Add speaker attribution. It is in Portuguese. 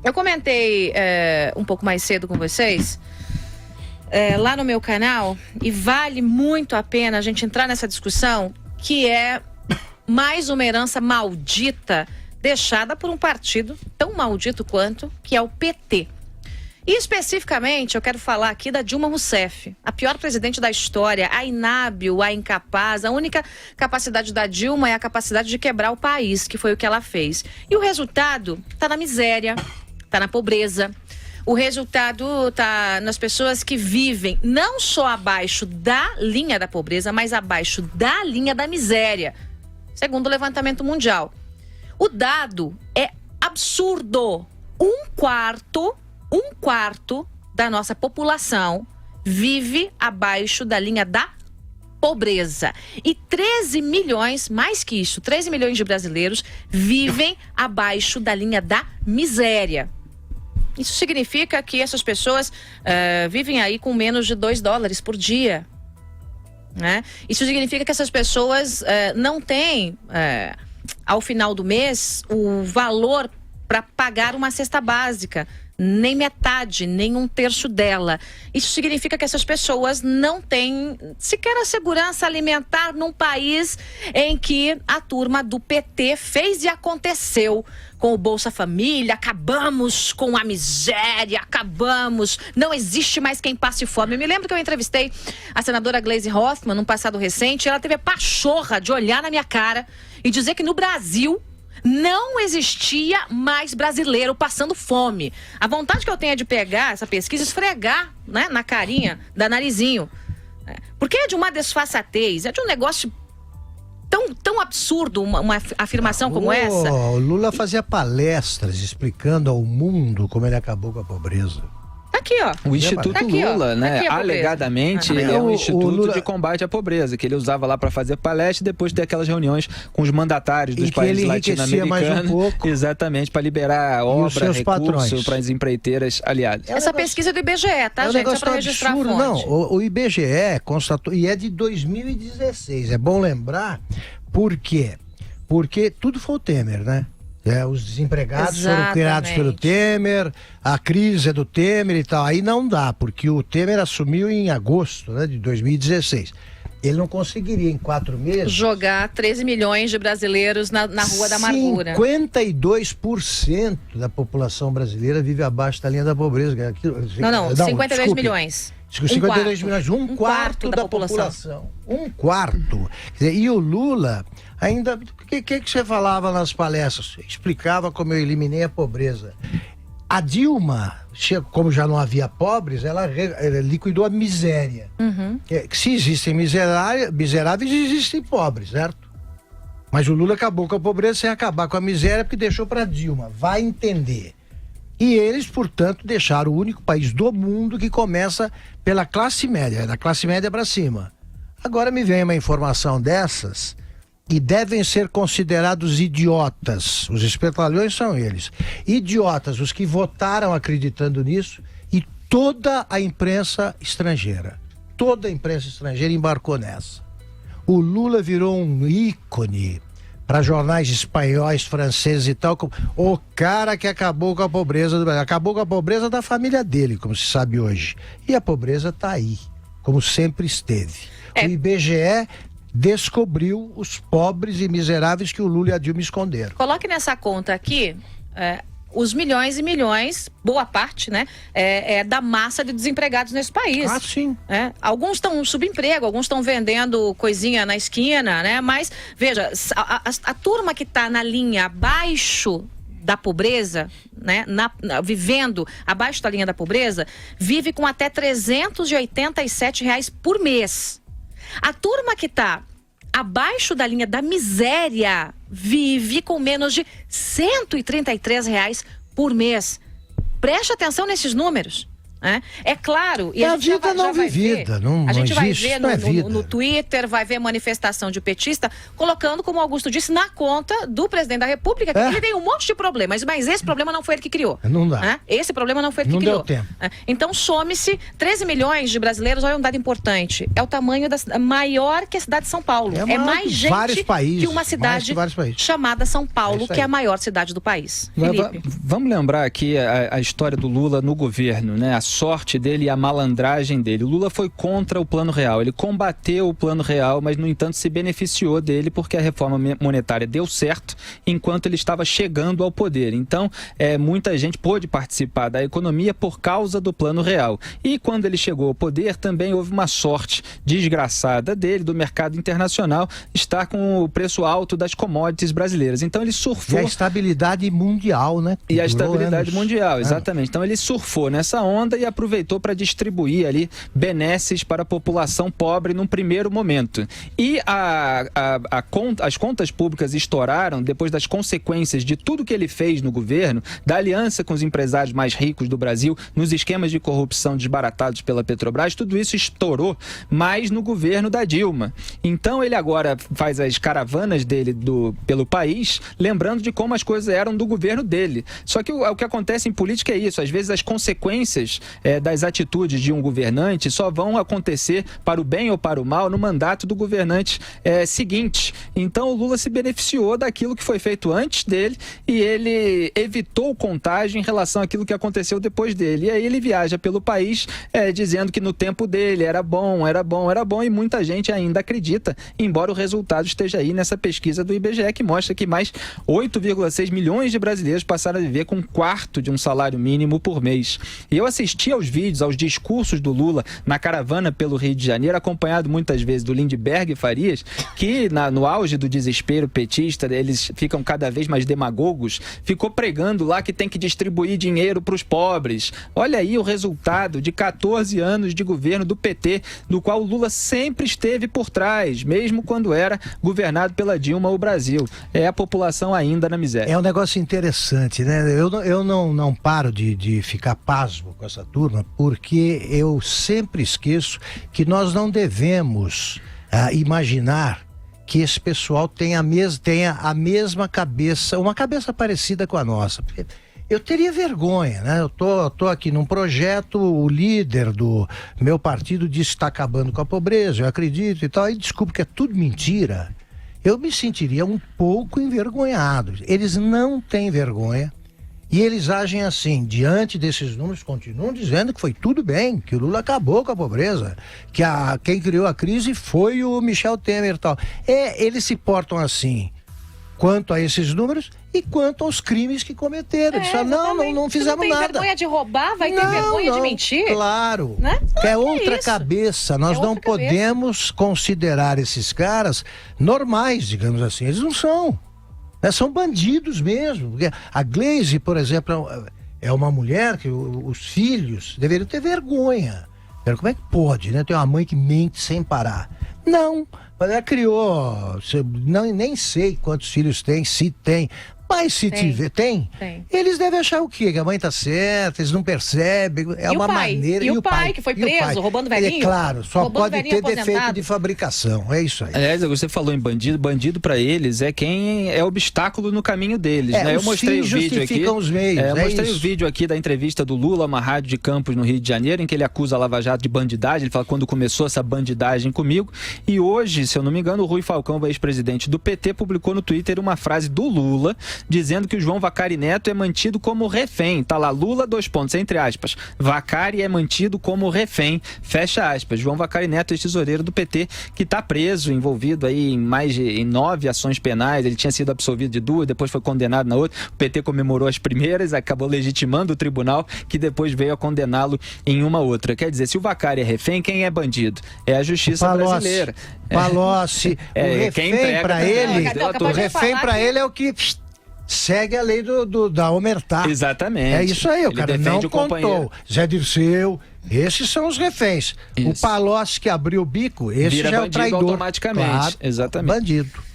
Speaker 1: Eu comentei um pouco mais cedo com vocês, lá no meu canal, e vale muito a pena a gente entrar nessa discussão, que é mais uma herança maldita deixada por um partido tão maldito quanto, que é o PT. E especificamente eu quero falar aqui da Dilma Rousseff, a pior presidente da história, a inábil, a incapaz. A única capacidade da Dilma é a capacidade de quebrar o país, que foi o que ela fez. E o resultado está na miséria, está na pobreza. O resultado está nas pessoas que vivem não só abaixo da linha da pobreza, mas abaixo da linha da miséria, segundo o levantamento mundial. O dado é absurdo. Um quarto da nossa população vive abaixo da linha da pobreza. E 13 milhões, mais que isso, 13 milhões de brasileiros vivem abaixo da linha da miséria. Isso significa que essas pessoas vivem aí com menos de $2 por dia, né? Isso significa que essas pessoas não têm, ao final do mês, o valor para pagar uma cesta básica, nem metade, nem 1/3 dela. Isso significa que essas pessoas não têm sequer a segurança alimentar num país em que a turma do PT fez e aconteceu com o Bolsa Família. Acabamos com a miséria, acabamos, não existe mais quem passe fome. Eu me lembro que eu entrevistei a senadora Gleisi Hoffmann num passado recente, e ela teve a pachorra de olhar na minha cara e dizer que no Brasil não existia mais brasileiro passando fome. A vontade que eu tenho é de pegar essa pesquisa e esfregar, né, na carinha da Narizinho. Porque é de uma desfaçatez, é de um negócio tão absurdo, uma afirmação como essa.
Speaker 2: O Lula fazia palestras explicando ao mundo como ele acabou com a pobreza.
Speaker 1: Aqui, ó.
Speaker 3: O Instituto
Speaker 1: aqui,
Speaker 3: Lula, né?
Speaker 1: Alegadamente,
Speaker 3: ele é um instituto
Speaker 2: Lula...
Speaker 3: de combate à pobreza, que ele usava lá para fazer palestra e depois ter aquelas reuniões com os mandatários dos países latino-americanos. Exatamente, para liberar obra, recurso para as empreiteiras aliadas.
Speaker 1: Essa pesquisa é do IBGE, tá, gente? Só para registrar a fonte.
Speaker 2: Não, o IBGE constatou, e é de 2016. É bom lembrar, por quê? Porque tudo foi o Temer, né? Os desempregados foram criados pelo Temer, a crise é do Temer e tal. Aí não dá, porque o Temer assumiu em agosto, né, de 2016. Ele não conseguiria em 4 meses
Speaker 1: jogar 13 milhões de brasileiros na rua da amargura.
Speaker 2: 52% da população brasileira vive abaixo da linha da pobreza.
Speaker 1: Não, 52 milhões.
Speaker 2: 52 milhões, um quarto da população. Um quarto. E o Lula, ainda. O que você falava nas palestras? Explicava como eu eliminei a pobreza. A Dilma, como já não havia pobres, ela liquidou a miséria. Se existem miseráveis, existem pobres, certo? Mas o Lula acabou com a pobreza sem acabar com a miséria, porque deixou para Dilma. Vai entender. E eles, portanto, deixaram o único país do mundo que começa pela classe média, da classe média para cima. Agora me vem uma informação dessas e devem ser considerados idiotas. Os espertalhões são eles. Idiotas, os que votaram acreditando nisso, e toda a imprensa estrangeira. Toda a imprensa estrangeira embarcou nessa. O Lula virou um ícone para jornais espanhóis, franceses e tal, como o cara que acabou com a pobreza do Brasil. Acabou com a pobreza da família dele, como se sabe hoje. E a pobreza está aí, como sempre esteve. O IBGE descobriu os pobres e miseráveis que o Lula e a Dilma esconderam.
Speaker 1: Coloque nessa conta aqui os milhões e milhões, boa parte, né, da massa de desempregados nesse país.
Speaker 2: Ah, sim.
Speaker 1: Alguns estão no subemprego, alguns estão vendendo coisinha na esquina, né? Mas, veja, a turma que está na linha abaixo da pobreza, né, vivendo abaixo da linha da pobreza, vive com até R$387 por mês. A turma que está abaixo da linha da miséria vive com menos de R$133 por mês. Preste atenção nesses números. É claro. E
Speaker 2: a vida não vivida. A gente vai ver
Speaker 1: no Twitter, vai ver manifestação de petista, colocando, como o Augusto disse, na conta do presidente da República, que ele tem um monte de problemas, mas esse problema não foi ele que criou.
Speaker 2: Não dá.
Speaker 1: Esse problema não foi ele que criou.
Speaker 2: Não deu tempo.
Speaker 1: Então, some-se 13 milhões de brasileiros. Olha um dado importante. É o tamanho maior que a cidade de São Paulo. É mais gente que uma cidade chamada São Paulo, que é a maior cidade do país.
Speaker 3: Vamos lembrar aqui a história do Lula no governo, né? A sorte dele e a malandragem dele. O Lula foi contra o Plano Real. Ele combateu o Plano Real, mas, no entanto, se beneficiou dele porque a reforma monetária deu certo enquanto ele estava chegando ao poder. Então, muita gente pôde participar da economia por causa do Plano Real. E quando ele chegou ao poder, também houve uma sorte desgraçada dele, do mercado internacional, estar com o preço alto das commodities brasileiras. Então, ele surfou...
Speaker 2: E a estabilidade mundial, né?
Speaker 3: E a estabilidade mundial, exatamente. Então, ele surfou nessa onda e aproveitou para distribuir ali benesses para a população pobre num primeiro momento. E as contas públicas estouraram depois das consequências de tudo que ele fez no governo, da aliança com os empresários mais ricos do Brasil, nos esquemas de corrupção desbaratados pela Petrobras. Tudo isso estourou mais no governo da Dilma. Então ele agora faz as caravanas dele pelo país, lembrando de como as coisas eram do governo dele. Só que o que acontece em política é isso. Às vezes as consequências das atitudes de um governante só vão acontecer para o bem ou para o mal no mandato do governante seguinte. Então o Lula se beneficiou daquilo que foi feito antes dele e ele evitou contágio em relação àquilo que aconteceu depois dele. E aí ele viaja pelo país dizendo que no tempo dele era bom, e muita gente ainda acredita, embora o resultado esteja aí nessa pesquisa do IBGE, que mostra que mais 8,6 milhões de brasileiros passaram a viver com um quarto de um salário mínimo por mês. E eu assisti aos vídeos, aos discursos do Lula na caravana pelo Rio de Janeiro, acompanhado muitas vezes do Lindbergh Farias, que no auge do desespero petista, eles ficam cada vez mais demagogos, ficou pregando lá que tem que distribuir dinheiro para os pobres. Olha aí o resultado de 14 anos de governo do PT, do qual o Lula sempre esteve por trás, mesmo quando era governado pela Dilma o Brasil. É a população ainda na miséria.
Speaker 2: É um negócio interessante, né? Eu não paro de ficar pasmo com essa turma, porque eu sempre esqueço que nós não devemos imaginar que esse pessoal tenha a mesma cabeça, uma cabeça parecida com a nossa. Porque eu teria vergonha, né? Eu tô aqui num projeto, o líder do meu partido disse que está acabando com a pobreza, eu acredito e tal, e desculpe que é tudo mentira. Eu me sentiria um pouco envergonhado. Eles não têm vergonha e eles agem assim, diante desses números, continuam dizendo que foi tudo bem, que o Lula acabou com a pobreza, que quem criou a crise foi o Michel Temer e tal. Eles se portam assim quanto a esses números e quanto aos crimes que cometeram. Eles falam, não fizemos nada.
Speaker 1: Não tem vergonha de roubar, vai ter vergonha de mentir?
Speaker 2: Claro.
Speaker 1: Né?
Speaker 2: É outra cabeça. Nós não podemos considerar esses caras normais, digamos assim. Eles não são. São bandidos mesmo. A Gleisi, por exemplo, é uma mulher que os filhos deveriam ter vergonha. Como é que pode, né? Ter uma mãe que mente sem parar. Não, mas ela criou, nem sei quantos filhos tem, se tem, mas se tiver, tem. Eles devem achar o quê? Que a mãe tá certa, eles não percebem, uma maneira...
Speaker 1: E o pai, que foi preso, roubando velhinho?
Speaker 2: Claro, só pode ter defeito de fabricação, é isso aí.
Speaker 3: Aliás, você falou em bandido para eles é quem é obstáculo no caminho deles, né? Eu mostrei o vídeo aqui.
Speaker 2: Os meios,
Speaker 3: eu mostrei o vídeo aqui da entrevista do Lula a uma rádio de Campos, no Rio de Janeiro, em que ele acusa a Lava Jato de bandidagem, ele fala quando começou essa bandidagem comigo, e hoje, se eu não me engano, o Rui Falcão, ex-presidente do PT, publicou no Twitter uma frase do Lula, dizendo que o João Vacari Neto é mantido como refém. Tá lá, Lula, entre aspas. Vacari é mantido como refém, fecha aspas. João Vacari Neto, ex-tesoureiro do PT, que está preso, envolvido aí em 9 ações penais. Ele tinha sido absolvido de 2, depois foi condenado na outra. O PT comemorou as primeiras, acabou legitimando o tribunal, que depois veio a condená-lo em uma outra. Quer dizer, se o Vacari é refém, quem é bandido? É a justiça brasileira.
Speaker 2: Palocci, o refém para ele, é o que segue a lei da omertá.
Speaker 3: Exatamente.
Speaker 2: É isso aí, o cara não contou. Zé Dirceu, esses são os reféns. Isso. O Palocci que abriu o bico, esse já é o traidor.
Speaker 3: Automaticamente.
Speaker 2: Claro,
Speaker 3: exatamente.
Speaker 2: Bandido.